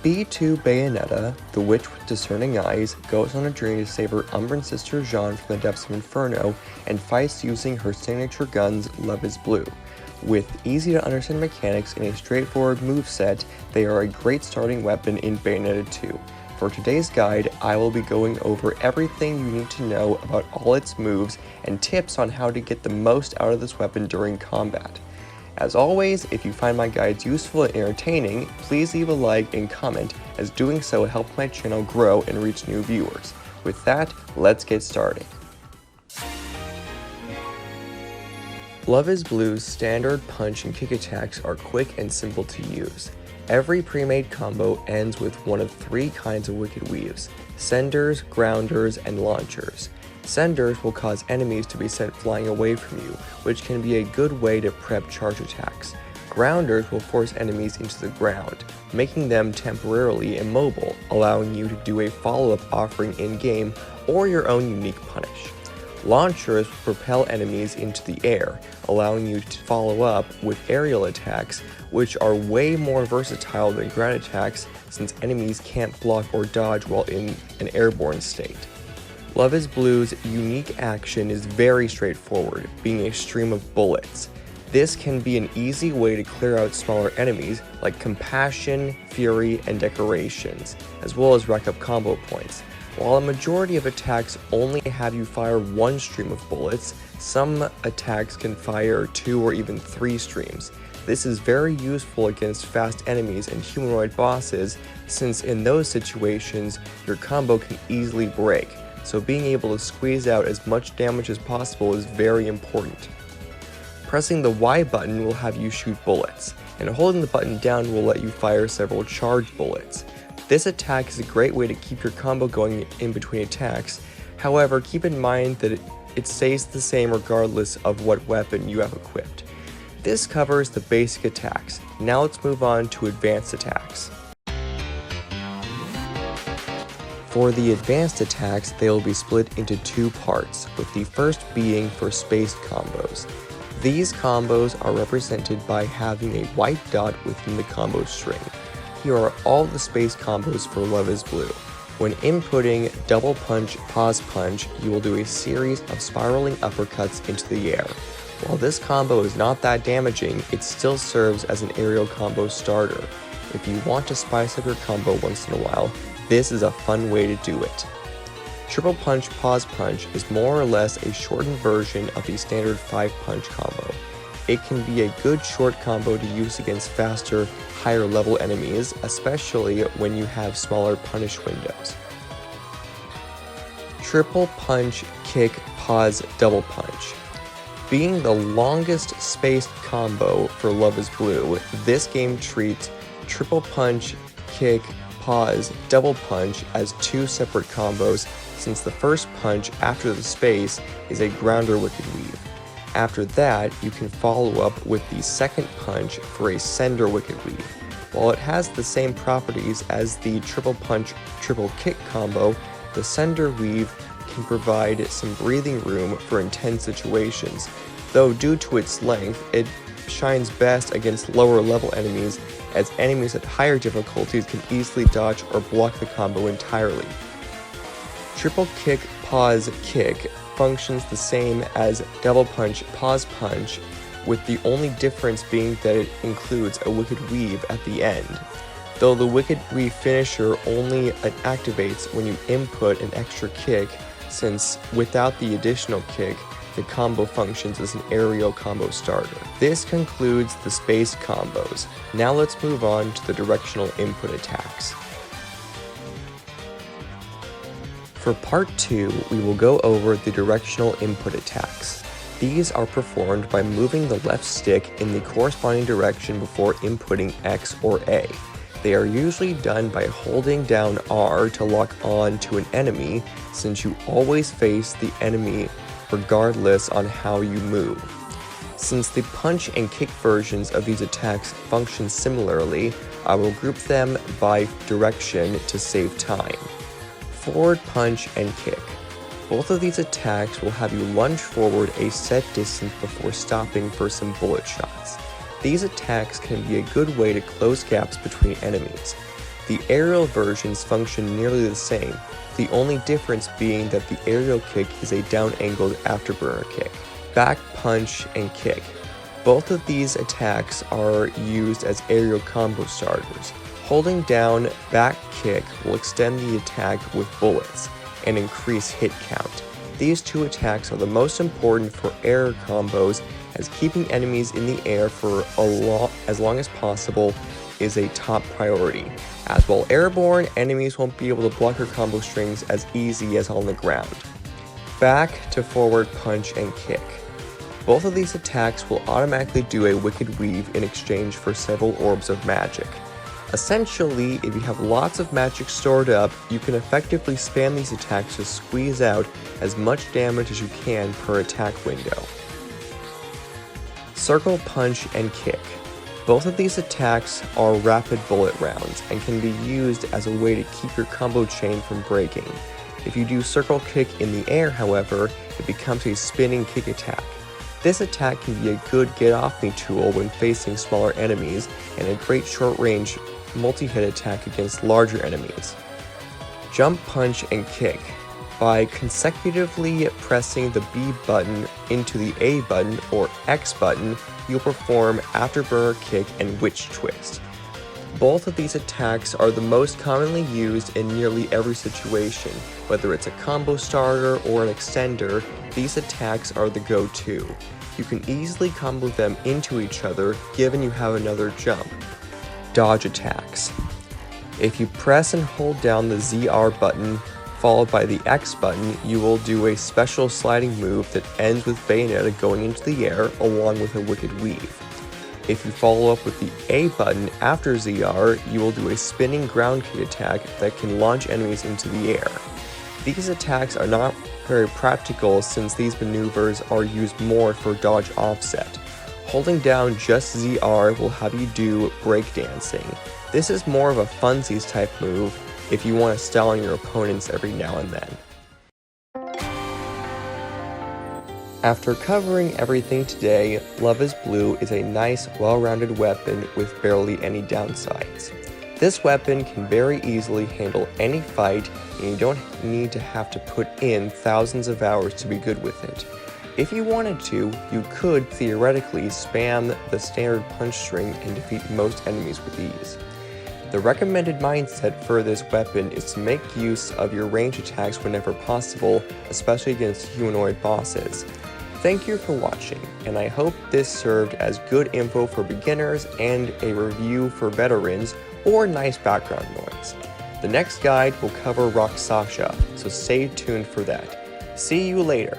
B2 Bayonetta, the witch with discerning eyes, goes on a journey to save her Umbran sister Jeanne from the depths of Inferno and fights using her signature guns Love is Blue. With easy-to-understand mechanics and a straightforward moveset, they are a great starting weapon in Bayonetta 2. For today's guide, I will be going over everything you need to know about all its moves and tips on how to get the most out of this weapon during combat. As always, if you find my guides useful and entertaining, please leave a like and comment, as doing so helps my channel grow and reach new viewers. With that, let's get started. Love is Blue's standard punch and kick attacks are quick and simple to use. Every pre-made combo ends with one of three kinds of Wicked Weaves: senders, grounders, and launchers. Senders will cause enemies to be sent flying away from you, which can be a good way to prep charge attacks. Grounders will force enemies into the ground, making them temporarily immobile, allowing you to do a follow-up offering in-game or your own unique punish. Launchers will propel enemies into the air, allowing you to follow up with aerial attacks, which are way more versatile than ground attacks since enemies can't block or dodge while in an airborne state. Love is Blue's unique action is very straightforward, being a stream of bullets. This can be an easy way to clear out smaller enemies like Compassion, Fury, and Decorations, as well as rack up combo points. While a majority of attacks only have you fire one stream of bullets, some attacks can fire 2 or even 3 streams. This is very useful against fast enemies and humanoid bosses, since in those situations your combo can easily break, so being able to squeeze out as much damage as possible is very important. Pressing the Y button will have you shoot bullets, and holding the button down will let you fire several charged bullets. This attack is a great way to keep your combo going in between attacks. However, keep in mind that it stays the same regardless of what weapon you have equipped. This covers the basic attacks. Now let's move on to advanced attacks. For the advanced attacks, they will be split into 2 parts, with the first being for spaced combos. These combos are represented by having a white dot within the combo string. Here are all the space combos for Love is Blue. When inputting double punch, pause punch, you will do a series of spiraling uppercuts into the air. While this combo is not that damaging, it still serves as an aerial combo starter. If you want to spice up your combo once in a while, this is a fun way to do it. Triple punch, pause punch is more or less a shortened version of the standard 5-punch combo. It can be a good short combo to use against faster, higher level enemies, especially when you have smaller punish windows. Triple punch, kick, pause, double punch. Being the longest spaced combo for Love is Blue, this game treats triple punch, kick, pause, double punch as 2 separate combos, since the first punch after the space is a grounder Wicked Weave. After that, you can follow up with the second punch for a sender Wicked Weave. While it has the same properties as the triple punch, triple kick combo, the sender weave can provide some breathing room for intense situations, though due to its length, it shines best against lower level enemies, as enemies at higher difficulties can easily dodge or block the combo entirely. Triple kick, pause, kick functions the same as double punch, pause punch, with the only difference being that it includes a Wicked Weave at the end, though the Wicked Weave finisher only activates when you input an extra kick, since without the additional kick, the combo functions as an aerial combo starter. This concludes the space combos. Now let's move on to the directional input attacks. For part 2, we will go over the directional input attacks. These are performed by moving the left stick in the corresponding direction before inputting X or A. They are usually done by holding down R to lock on to an enemy, since you always face the enemy regardless on how you move. Since the punch and kick versions of these attacks function similarly, I will group them by direction to save time. Forward punch and kick. Both of these attacks will have you lunge forward a set distance before stopping for some bullet shots. These attacks can be a good way to close gaps between enemies. The aerial versions function nearly the same, the only difference being that the aerial kick is a down-angled afterburner kick. Back punch and kick. Both of these attacks are used as aerial combo starters. Holding down back kick will extend the attack with bullets and increase hit count. These two attacks are the most important for air combos, as keeping enemies in the air for as long as possible is a top priority, as while airborne, enemies won't be able to block your combo strings as easy as on the ground. Back to forward punch and kick. Both of these attacks will automatically do a wicked weave in exchange for several orbs of magic. Essentially, if you have lots of magic stored up, you can effectively spam these attacks to squeeze out as much damage as you can per attack window. Circle punch and kick. Both of these attacks are rapid bullet rounds and can be used as a way to keep your combo chain from breaking. If you do circle kick in the air, however, it becomes a spinning kick attack. This attack can be a good get-off-me tool when facing smaller enemies and a great short-range multi-hit attack against larger enemies. Jump punch and kick. By consecutively pressing the B button into the A button or X button, you'll perform afterburner kick and witch twist. Both of these attacks are the most commonly used in nearly every situation. Whether it's a combo starter or an extender, these attacks are the go-to. You can easily combo them into each other given you have another jump. Dodge attacks. If you press and hold down the ZR button followed by the X button, you will do a special sliding move that ends with Bayonetta going into the air along with a wicked weave. If you follow up with the A button after ZR, you will do a spinning ground kick attack that can launch enemies into the air. These attacks are not very practical since these maneuvers are used more for dodge offset. Holding down just ZR will have you do breakdancing. This is more of a funsies type move if you want to style on your opponents every now and then. After covering everything today, Love is Blue is a nice, well-rounded weapon with barely any downsides. This weapon can very easily handle any fight, and you don't need to have to put in thousands of hours to be good with it. If you wanted to, you could theoretically spam the standard punch string and defeat most enemies with ease. The recommended mindset for this weapon is to make use of your range attacks whenever possible, especially against humanoid bosses. Thank you for watching, and I hope this served as good info for beginners and a review for veterans or nice background noise. The next guide will cover Raksasha, so stay tuned for that. See you later!